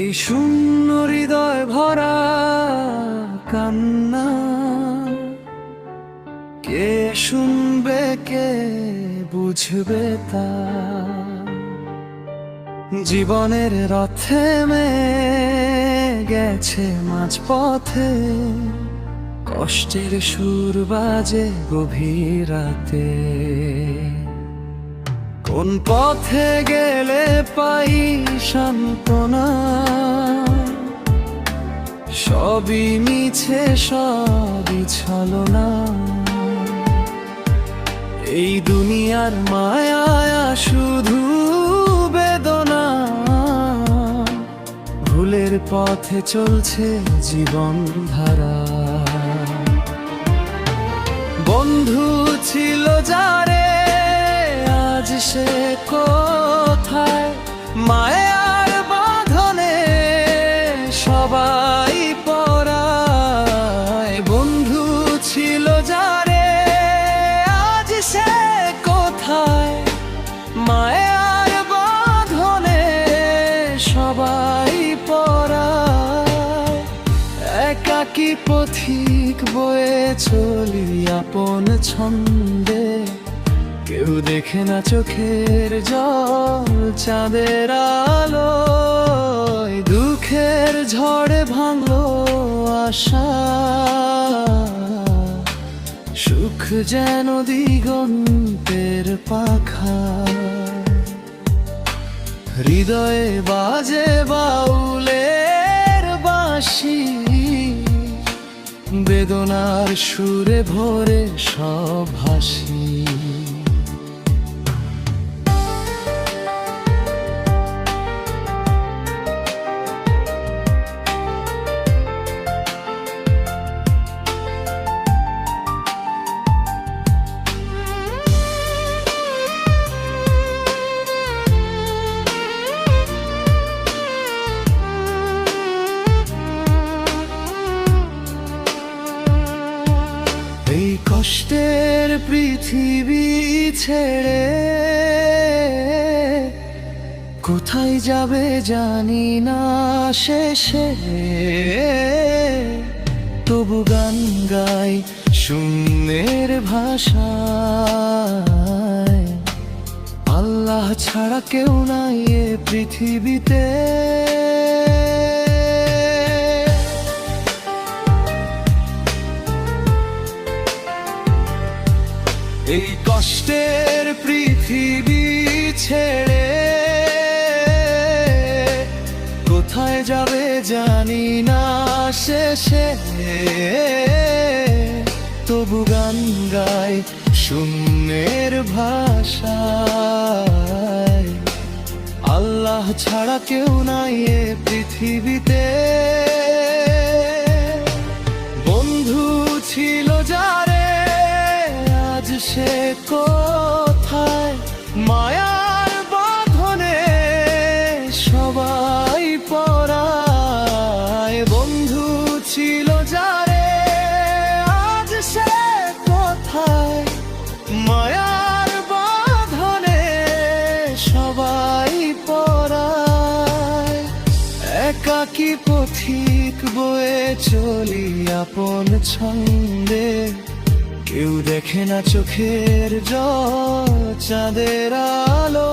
এই শূন্য হৃদয় ভরা কান্না কে শুনবে, কে বুঝবে তা? জীবনের রথে মে গেছে মাঝপথে, কষ্টের সুর বাজে গভীর রাতে। কোন পথে গেলে পাই সান্ত্বনা? সবই মিছে, সবই ছলনা। এই দুনিয়ার মায়া শুধু বেদনা, ভুলের পথে চলছে জীবন ধারা। বন্ধু ছিল যারে আজ সে কোথায়? মায়ার বাঁধনে সবাই পরায়। বন্ধু ছিল যারে আজ সে কোথায়? মায়ার বাঁধনে সবাই পরায়। একাকী পথিক বয়ে চলি আপন ছন্দে, কেউ দেখে না চোখের জল চাঁদের আলো। দুঃখের ঝড়ে ভাঙলো আশা, সুখ যেন দিগন্তের পাখা। হৃদয়ে বাজে বাউলের বাঁশি, বেদনার সুরে ভরে সব হাসি। এই কষ্টের পৃথিবী ছেড়ে কোথায় যাবে জানি না শেষে। তবু গান গাই শূন্যের ভাষায়, আল্লাহ ছাড়া কেউ নাই এ পৃথিবীতে। এই কষ্টের পৃথিবী ছেড়ে কোথায় যাবে জানি না শেষে। তবু গান গাই শূন্যের ভাষায়, আল্লাহ ছাড়া কেউ নাই এ পৃথিবীতে। বন্ধু ছিল যারে আজ সে কোথায়? মায়ার বাঁধনে সবাই পরায়। বন্ধু ছিল যারে আজ সে কোথায়? মায়ার বাঁধনে সবাই পরায়। একাকী পথিক বয়ে চলি আপন ছন্দে, কেউ দেখে না চোখের জল চাঁদের আলো।